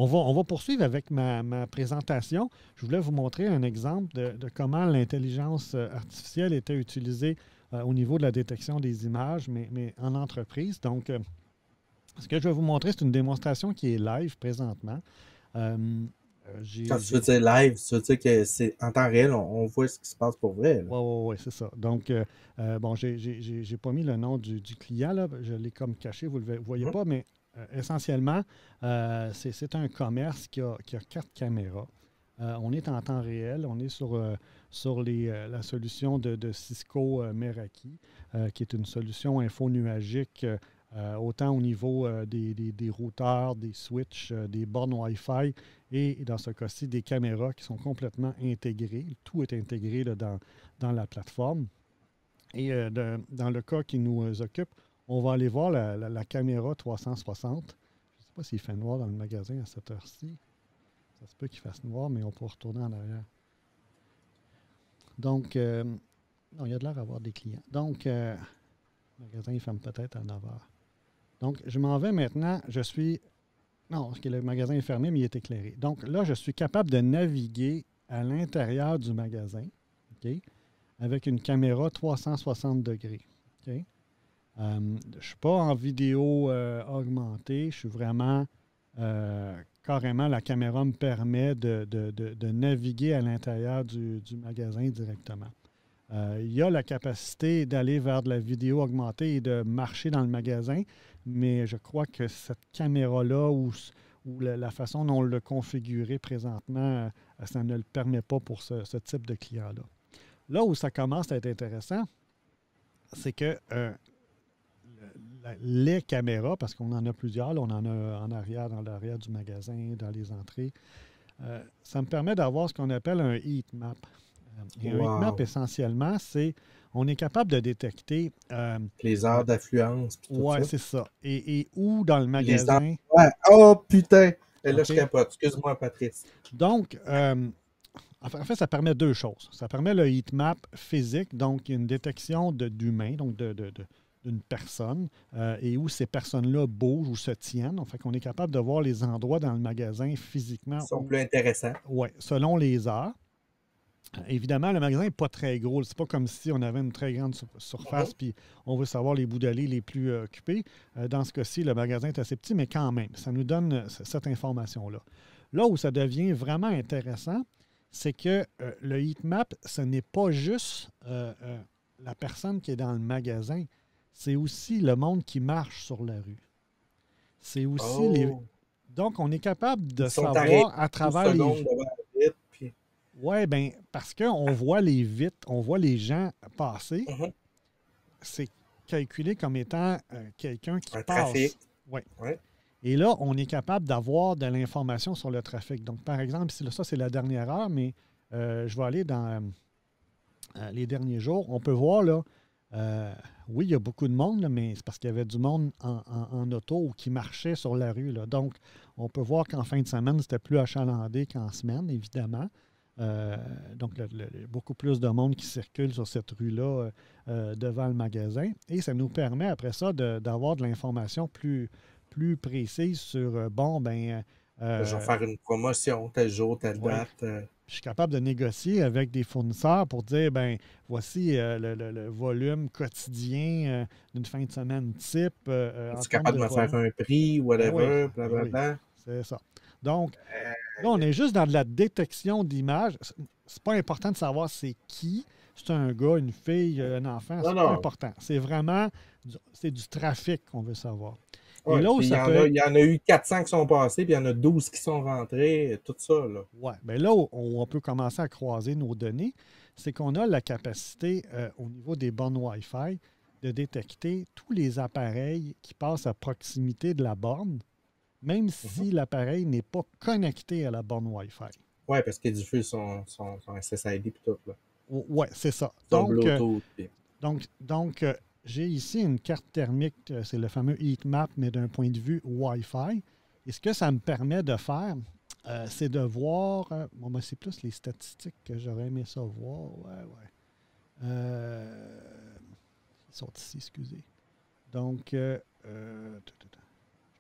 On va poursuivre avec ma présentation. Je voulais vous montrer un exemple de comment l'intelligence artificielle était utilisée au niveau de la détection des images, mais en entreprise. Donc, ce que je vais vous montrer, c'est une démonstration qui est live présentement. Euh, Quand tu veux dire live, tu veux dire que c'est en temps réel, on voit ce qui se passe pour vrai, là. Oui, oui, oui, c'est ça. Donc, bon, j'ai pas mis le nom du client, là. Je l'ai comme caché, vous ne le voyez Mhm. pas, mais essentiellement, c'est un commerce qui a 4 caméras. On est en temps réel, on est sur la solution de Cisco Meraki, qui est une solution info-nuagique, autant au niveau des routeurs, des switches, des bornes Wi-Fi et dans ce cas-ci, des caméras qui sont complètement intégrées. Tout est intégré là, dans la plateforme. Et dans le cas qui nous occupe, on va aller voir la caméra 360. Je ne sais pas s'il fait noir dans le magasin à cette heure-ci. Ça se peut qu'il fasse noir, mais on peut retourner en arrière. Donc, non, il y a de l'air d'avoir des clients. Donc, le magasin, il ferme peut-être à 9 heures. Donc, je m'en vais maintenant. Je suis. Non, parce que le magasin est fermé, mais il est éclairé. Donc, là, je suis capable de naviguer à l'intérieur du magasin, OK, avec une caméra 360 degrés. OK? Je ne suis pas en vidéo augmentée. Je suis vraiment carrément, la caméra me permet de naviguer à l'intérieur du magasin directement. Il y a la capacité d'aller vers de la vidéo augmentée et de marcher dans le magasin, mais je crois que cette caméra-là ou la façon dont on l'a configuré présentement, ça ne le permet pas pour ce type de client-là. Là où ça commence à être intéressant, c'est que les caméras, parce qu'on en a plusieurs, là, on en a en arrière, dans l'arrière du magasin, dans les entrées, ça me permet d'avoir ce qu'on appelle un heat map. Et un heat map, Wow. essentiellement, c'est on est capable de détecter. Les heures d'affluence, puis tout Ouais, ça. c'est ça. Et où dans le Les magasin. endroits. Oh, putain! Et là, je OK? capote. Excuse-moi, Patrice. Donc, en fait, ça permet deux choses. Ça permet le heat map physique, donc une détection d'humains, donc d'une personne, et où ces personnes-là bougent ou se tiennent. Donc, fait qu'on est capable de voir les endroits dans le magasin Ils physiquement sont où, plus intéressants. ouais, selon les heures. Évidemment, le magasin n'est pas très gros. C'est pas comme si on avait une très grande Mhm. surface puis on veut savoir les bouts d'allée les plus occupés. Dans ce cas-ci, le magasin est assez petit, mais quand même, ça nous donne cette information-là. Là où ça devient vraiment intéressant, c'est que le heat map, ce n'est pas juste la personne qui est dans le magasin, c'est aussi le monde qui marche sur la rue. C'est aussi les. Oh. Donc, on est capable de Ils sont arrêtés savoir à 12 travers les. secondes devant la vitre, puis. Oui, bien, parce qu'on voit les vitres, on voit les gens passer. Mhm. C'est calculé comme étant quelqu'un qui Un trafic. passe. Oui. Ouais. Et là, on est capable d'avoir de l'information sur le trafic. Donc, par exemple, ça, c'est la dernière heure, mais je vais aller dans les derniers jours. On peut voir, là, oui, il y a beaucoup de monde, là, mais c'est parce qu'il y avait du monde en auto ou qui marchait sur la rue, là. Donc, on peut voir qu'en fin de semaine, c'était plus achalandé qu'en semaine, évidemment. Euh, donc, beaucoup plus de monde qui circule sur cette rue-là devant le magasin. Et ça nous permet, après ça, d'avoir de l'information plus précise sur, bon, ben, Je vais faire une promotion, tel jour, telle oui, date. je suis capable de négocier avec des fournisseurs pour dire, ben, voici le volume quotidien d'une fin de semaine type en Es-tu termes de capable de me faire volume. un prix, Ben oui, whatever, ben oui, blablabla? c'est ça. Donc, là, on Aïe, est juste dans de la détection d'images. C'est pas important de savoir c'est qui. C'est un gars, une fille, un enfant. non, C'est pas non. important. C'est vraiment c'est du trafic qu'on veut savoir. Et Ouais, là où puis ça peut être. il y en a eu 400 qui sont passés, puis il y en a 12 qui sont rentrés, tout ça, là. Ouais, bien là où on peut commencer à croiser nos données, c'est qu'on a la capacité au niveau des bornes Wi-Fi de détecter tous les appareils qui passent à proximité de la borne, même Mhm. si l'appareil n'est pas connecté à la borne Wi-Fi. Ouais, parce qu'il diffuse son SSID, puis tout, là. Oui, c'est ça. Son Bluetooth, puis. Donc, j'ai ici une carte thermique, c'est le fameux heat map, mais d'un point de vue Wi-Fi. Et ce que ça me permet de faire, c'est de voir. Bon, ben, c'est plus les statistiques que j'aurais aimé ça voir. Ouais, ouais. Ils sont ici, excusez. Donc, je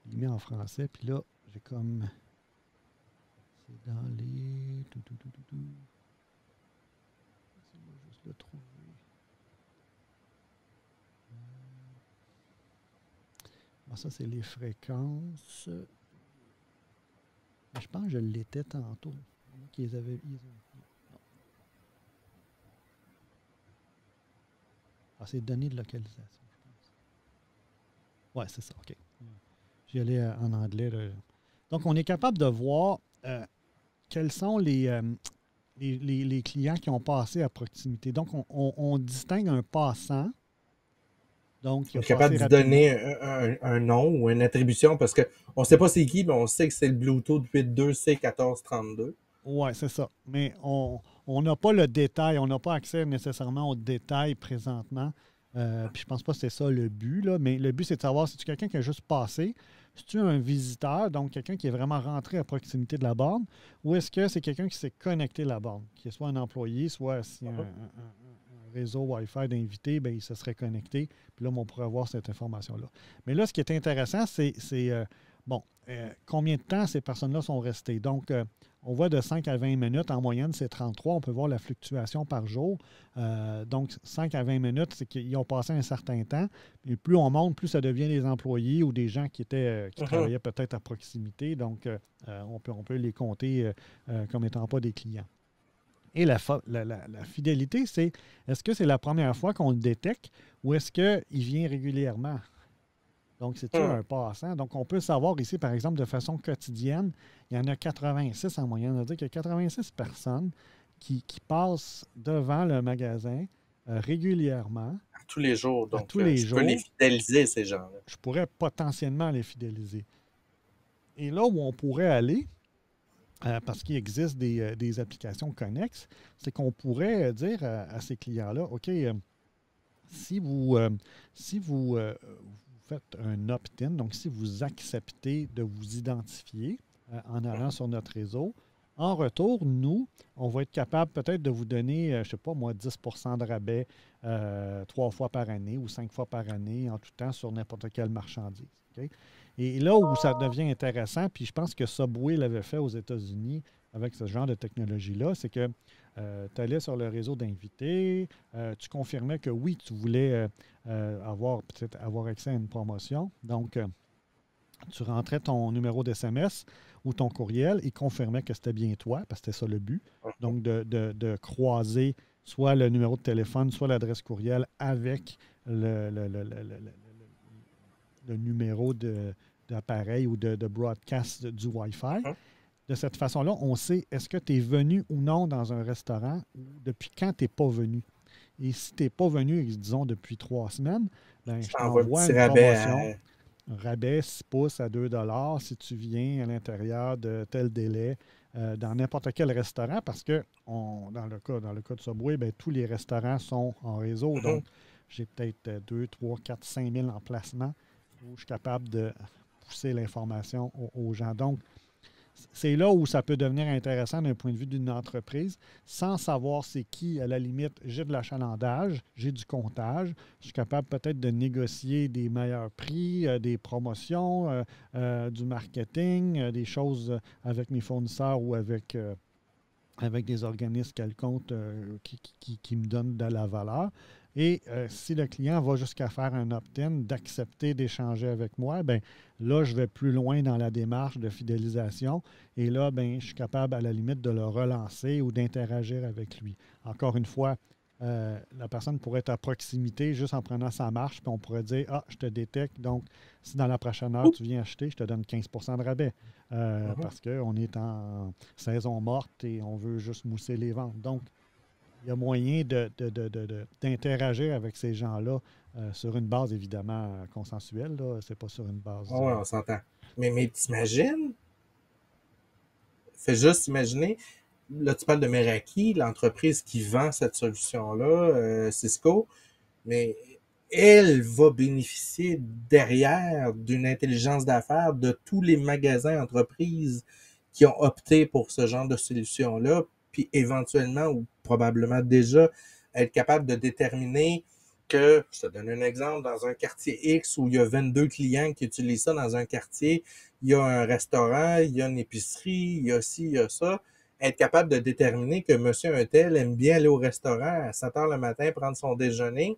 l'ai mis en français, puis là, j'ai comme. C'est dans les... Laissez-moi juste le trouver. Ah, ça, c'est les fréquences. Je pense que je l'étais tantôt. Qu'ils avaient... Ah, c'est données de localisation, je pense. Ouais, c'est ça, OK. J'y allais en anglais. Là. Donc, on est capable de voir quels sont les clients qui ont passé à proximité. Donc, on distingue un passant. Donc, il On a est capable passé de rapidement. donner un nom ou une attribution parce qu'on ne sait pas c'est qui, mais on sait que c'est le Bluetooth 8.2C1432. Oui, c'est ça. Mais on n'a pas le détail, on n'a pas accès nécessairement au détail présentement. Puis je pense pas que c'est ça le but, là, mais le but, c'est de savoir si tu es quelqu'un qui a juste passé, si tu es un visiteur, donc quelqu'un qui est vraiment rentré à proximité de la borne, ou est-ce que c'est quelqu'un qui s'est connecté à la borne, qui est soit un employé, soit si un réseau Wi-Fi d'invité, ben, il se serait connecté. Puis là, on pourrait avoir cette information-là. Mais là, ce qui est intéressant, c'est combien de temps ces personnes-là sont restées. Donc, on voit de 5 à 20 minutes. En moyenne, c'est 33. On peut voir la fluctuation par jour. Donc, 5 à 20 minutes, c'est qu'ils ont passé un certain temps. Et plus on monte, plus ça devient des employés ou des gens qui travaillaient peut-être à proximité. Donc, on peut les compter comme étant pas des clients. Et la fidélité, c'est est-ce que c'est la première fois qu'on le détecte ou est-ce qu'il vient régulièrement? Donc, c'est-tu un passant? Donc, on peut savoir ici, par exemple, de façon quotidienne, il y en a 86 en moyenne. C'est-à-dire qu'il y a 86 personnes qui passent devant le magasin régulièrement. Tous les jours. Donc, tous les je jours. peux les fidéliser, ces gens-là. Je pourrais potentiellement les fidéliser. Et là où on pourrait aller, parce qu'il existe des applications connexes, c'est qu'on pourrait dire à ces clients-là, OK, si vous faites un opt-in, donc si vous acceptez de vous identifier en allant sur notre réseau, en retour, nous, on va être capable peut-être de vous donner, je ne sais pas moi, 10 de rabais 3 fois par année ou 5 fois par année en tout temps sur n'importe quelle marchandise. Okay? Et là où ça devient intéressant, puis je pense que Subway l'avait fait aux États-Unis avec ce genre de technologie-là, c'est que tu allais sur le réseau d'invités, tu confirmais que oui, tu voulais peut-être avoir accès à une promotion. Donc, tu rentrais ton numéro d'SMS ou ton courriel, il confirmait que c'était bien toi, parce que c'était ça le but. Donc, de croiser soit le numéro de téléphone, soit l'adresse courriel avec le numéro d'appareil ou de broadcast du Wi-Fi. De cette façon-là, on sait est-ce que tu es venu ou non dans un restaurant ou depuis quand tu n'es pas venu. Et si tu n'es pas venu, disons, depuis 3 semaines, ben, je t'envoie une promotion. Un rabais 6 pouces à 2 $ si tu viens à l'intérieur de tel délai dans n'importe quel restaurant parce que dans le cas de Subway, ben, tous les restaurants sont en réseau. Donc, j'ai peut-être 2, 3, 4, 5 000 emplacements où je suis capable de pousser l'information aux gens. Donc, c'est là où ça peut devenir intéressant d'un point de vue d'une entreprise, sans savoir c'est qui, à la limite, j'ai de l'achalandage, j'ai du comptage, je suis capable peut-être de négocier des meilleurs prix, des promotions, du marketing, des choses avec mes fournisseurs ou avec des organismes quelconques qui me donnent de la valeur. Et si le client va jusqu'à faire un opt-in, d'accepter d'échanger avec moi, bien là, je vais plus loin dans la démarche de fidélisation. Et là, bien, je suis capable, à la limite, de le relancer ou d'interagir avec lui. Encore une fois, la personne pourrait être à proximité juste en prenant sa marche, puis on pourrait dire ah, je te détecte, donc si dans la prochaine heure tu viens acheter, je te donne 15 de rabais. Parce qu'on est en saison morte et on veut juste mousser les ventes. Donc, il y a moyen d'interagir avec ces gens-là sur une base, évidemment, consensuelle. Ce n'est pas sur une base. Oui, on s'entend. Mais t'imagines? Fais juste imaginer. Là, tu parles de Meraki, l'entreprise qui vend cette solution-là, Cisco, mais elle va bénéficier derrière d'une intelligence d'affaires de tous les magasins, entreprises qui ont opté pour ce genre de solution-là, puis éventuellement ou probablement déjà être capable de déterminer que, je te donne un exemple, dans un quartier X où il y a 22 clients qui utilisent ça dans un quartier, il y a un restaurant, il y a une épicerie, il y a ci, il y a ça, être capable de déterminer que monsieur un tel aime bien aller au restaurant à 7 heures le matin, prendre son déjeuner,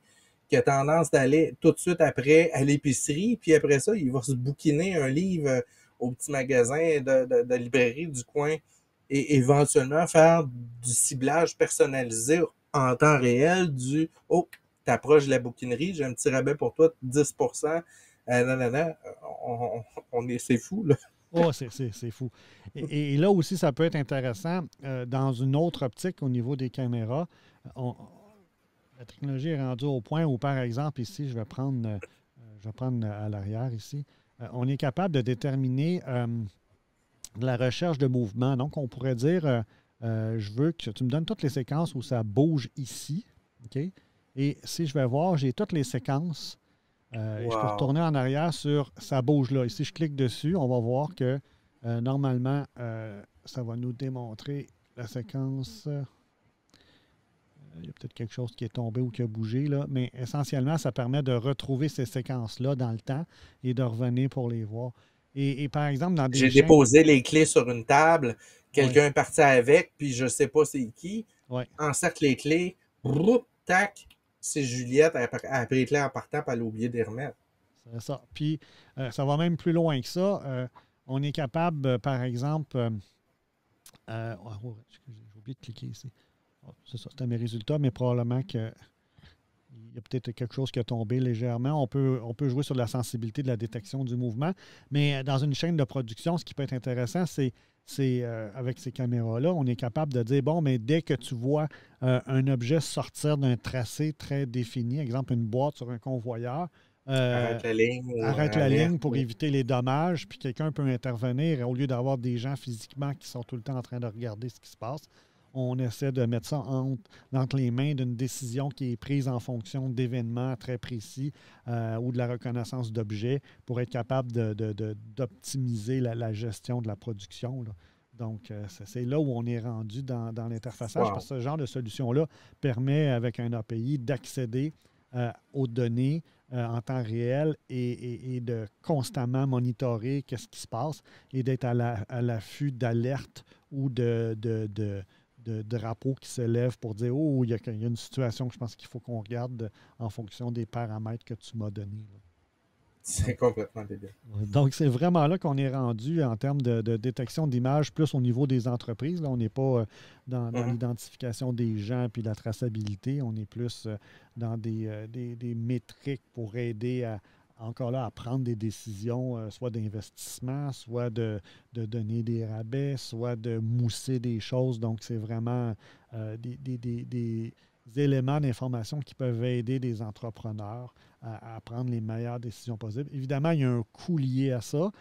qui a tendance d'aller tout de suite après à l'épicerie, puis après ça, il va se bouquiner un livre au petit magasin de librairie du coin et éventuellement faire du ciblage personnalisé en temps réel du oh, t'approches de la bouquinerie, j'ai un petit rabais pour toi, 10%. Non, non, non, c'est fou, là. Oh, c'est fou. Et là aussi, ça peut être intéressant dans une autre optique au niveau des caméras. La technologie est rendue au point où, par exemple, ici, je vais prendre à l'arrière ici, on est capable de déterminer la recherche de mouvement. Donc, on pourrait dire, je veux que tu me donnes toutes les séquences où ça bouge ici. OK? Et si je vais voir, j'ai toutes les séquences. Et je peux Wow. retourner en arrière sur ça bouge là. Et si je clique dessus, on va voir que normalement, ça va nous démontrer la séquence. Il y a peut-être quelque chose qui est tombé ou qui a bougé, là, mais essentiellement, ça permet de retrouver ces séquences-là dans le temps et de revenir pour les voir. Et par exemple, dans des J'ai chaînes. déposé les clés sur une table, Oui, quelqu'un est parti avec, puis je sais pas c'est qui. oui, Encercle les clés, broup, tac, c'est Juliette, elle a pris les clés en partant, puis elle a oublié de les remettre. c'est ça. Puis, ça va même plus loin que ça. On est capable, par exemple. Excusez, j'ai oublié de cliquer ici. Oh, c'est ça, c'était mes résultats, mais probablement que. Il y a peut-être quelque chose qui a tombé légèrement. On peut jouer sur la sensibilité de la détection du mouvement. Mais dans une chaîne de production, ce qui peut être intéressant, c'est avec ces caméras-là, on est capable de dire, bon, mais dès que tu vois un objet sortir d'un tracé très défini, exemple une boîte sur un convoyeur, euh, Arrête la ligne ou arrête la alerte. ligne pour éviter les dommages, puis quelqu'un peut intervenir au lieu d'avoir des gens physiquement qui sont tout le temps en train de regarder ce qui se passe. On essaie de mettre ça entre les mains d'une décision qui est prise en fonction d'événements très précis ou de la reconnaissance d'objets pour être capable d'optimiser la gestion de la production, là. Donc, c'est là où on est rendu dans l'interfaçage parce Wow. que ce genre de solution-là permet, avec un API, d'accéder aux données en temps réel et de constamment monitorer qu'est-ce qui se passe et d'être à l'affût d'alertes ou de drapeaux qui se lèvent pour dire oh, il y a une situation que je pense qu'il faut qu'on regarde en fonction des paramètres que tu m'as donnés, là. C'est Donc, complètement débile. donc, c'est vraiment là qu'on est rendu en termes de détection d'images, plus au niveau des entreprises. Là, on n'est pas dans Mhm. l'identification des gens puis la traçabilité. On est plus dans des métriques pour aider encore là, à prendre des décisions, soit d'investissement, soit de donner des rabais, soit de mousser des choses. Donc, c'est vraiment des éléments d'information qui peuvent aider des entrepreneurs à prendre les meilleures décisions possibles. Évidemment, il y a un coût lié à ça.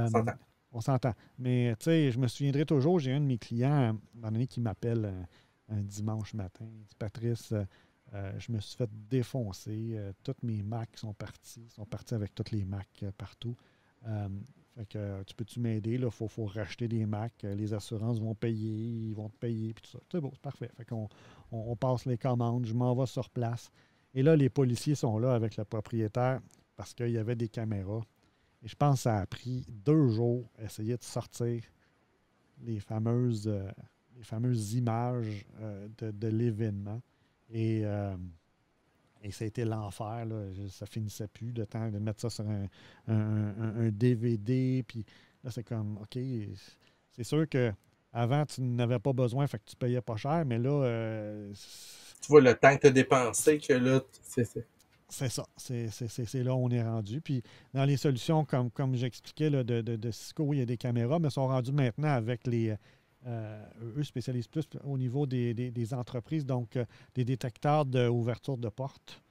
On Euh, s'entend. on s'entend. Mais tu sais, je me souviendrai toujours, j'ai un de mes clients, à un moment donné, qui m'appelle un dimanche matin. Il dit Patrice, je me suis fait défoncer. Toutes mes Macs sont partis avec toutes les Macs partout. Euh, fait que tu peux-tu m'aider? Il faut racheter des Macs. Les assurances vont payer, ils vont te payer, puis tout ça. C'est beau, c'est parfait. Fait qu'on on passe les commandes, je m'en vais sur place. Et là, les policiers sont là avec le propriétaire parce qu'il y avait des caméras. Et je pense que ça a pris 2 jours à essayer de sortir les fameuses images de l'événement. Et, euh, et ça a été l'enfer, là. Ça finissait plus de temps de mettre ça sur un DVD. Puis là, c'est comme, OK, c'est sûr que avant, tu n'avais pas besoin, fait que tu payais pas cher, mais là, Tu vois le temps que tu as dépensé, que là, c'est ça. C'est là où on est rendu. Puis dans les solutions, comme j'expliquais là, de Cisco, oui, il y a des caméras, mais sont rendues maintenant avec eux spécialisent plus au niveau des entreprises, donc des détecteurs d'ouverture de portes.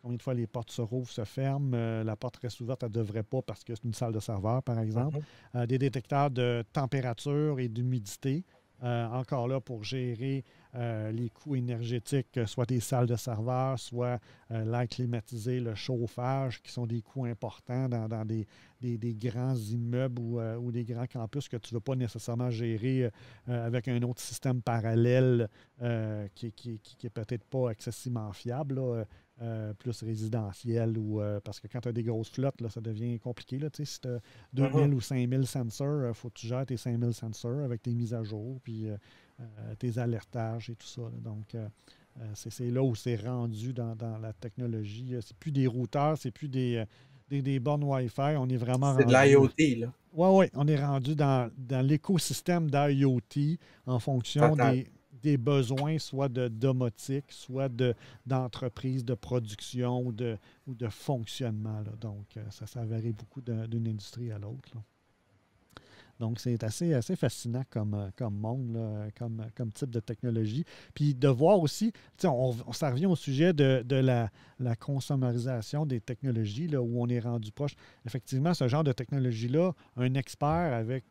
Combien de fois les portes se rouvrent, se ferment, la porte reste ouverte, elle ne devrait pas parce que c'est une salle de serveur, par exemple. Mhm. Des détecteurs de température et d'humidité, encore là pour gérer les coûts énergétiques, soit des salles de serveurs, soit l'air climatisé, le chauffage, qui sont des coûts importants dans des grands immeubles ou des grands campus que tu ne veux pas nécessairement gérer avec un autre système parallèle qui est peut-être pas excessivement fiable, là, plus résidentiel ou parce que quand tu as des grosses flottes, là, ça devient compliqué. Là, si tu as 2000 ou 5000 sensors, il faut que tu gères tes 5000 sensors avec tes mises à jour, puis tes alertages et tout ça. Là. Donc, c'est là où c'est rendu dans la technologie. C'est plus des routeurs, c'est plus des bornes Wi-Fi. On est vraiment C'est de rendu. l'IoT, là. Oui, on est rendu dans l'écosystème d'IoT en fonction Total. des besoins, soit de domotique, soit d'entreprise de production ou de fonctionnement. Là. Donc, ça varie beaucoup d'une industrie à l'autre. Là. Donc, c'est assez fascinant comme monde, là, comme type de technologie. Puis de voir aussi, ça revient au sujet de la consommarisation des technologies, là, où on est rendu proche. Effectivement, ce genre de technologie-là, un expert avec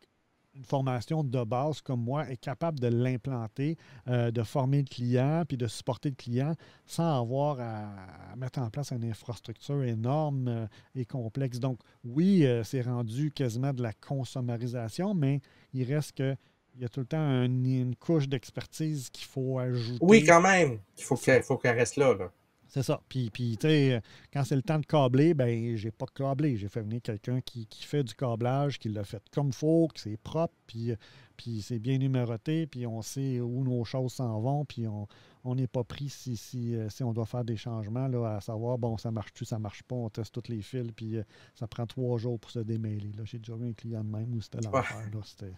une formation de base comme moi est capable de l'implanter, de former le client, puis de supporter le client sans avoir à mettre en place une infrastructure énorme et complexe. Donc, oui, c'est rendu quasiment de la consommarisation, mais il reste que il y a tout le temps une couche d'expertise qu'il faut Oui, ajouter. quand même. Il faut qu'elle reste là, là. C'est ça. Puis tu sais, quand c'est le temps de câbler, ben j'ai pas câblé. J'ai fait venir quelqu'un qui fait du câblage, qui l'a fait comme il faut, que c'est propre, puis c'est bien numéroté, puis on sait où nos choses s'en vont, puis on n'est pas pris si on doit faire des changements, là, à savoir, bon, ça marche-tu, ça marche pas, on teste tous les fils, puis ça prend 3 jours pour se démêler. Là. J'ai déjà vu un client de même où c'était Ouais. l'enfer. Là.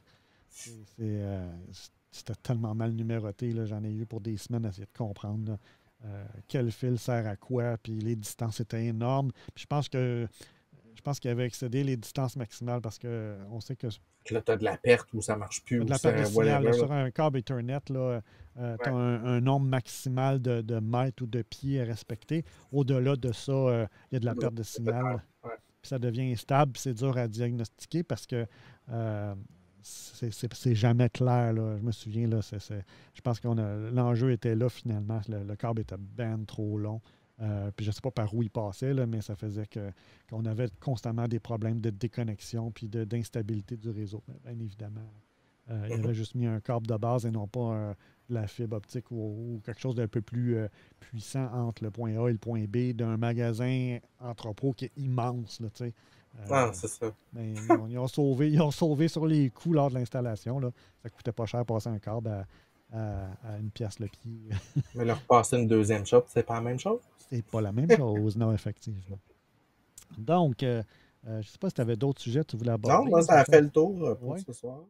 C'était tellement mal numéroté. Là. J'en ai eu pour des semaines à essayer de comprendre. Là. Quel fil sert à quoi, puis les distances étaient énormes. Puis je pense qu'il avait excédé les distances maximales parce qu'on sait que Là, tu as de la perte ou ça marche plus de ou la perte de c'est signal là, whatever. Là. sur un câble Ethernet, tu as Ouais. un nombre maximal de mètres ou de pieds à respecter. Au-delà de ça, il y a de la perte de signal. Ouais. Puis ça devient instable, puis c'est dur à diagnostiquer parce que euh, c'est jamais clair. Là. Je me souviens, là, je pense que l'enjeu était là finalement. Le câble était ben trop long. Puis je ne sais pas par où il passait, là, mais ça faisait qu'on avait constamment des problèmes de déconnexion puis d'instabilité du réseau. Mais bien évidemment, il avait juste mis un câble de base et non pas la fibre optique ou quelque chose d'un peu plus puissant entre le point A et le point B d'un magasin entrepôt qui est immense. Là, tu sais. Ah, c'est ça. Mais ils ont sauvé sur les coûts lors de l'installation. Là. Ça ne coûtait pas cher passer un câble à une pièce le pied. Mais leur passer une deuxième shop, c'est pas la même chose? C'est pas la même chose, non, effectivement. Donc, je ne sais pas si tu avais d'autres sujets que tu voulais Non, aborder. moi, Là, ça a fait le tour pour ouais. ce soir.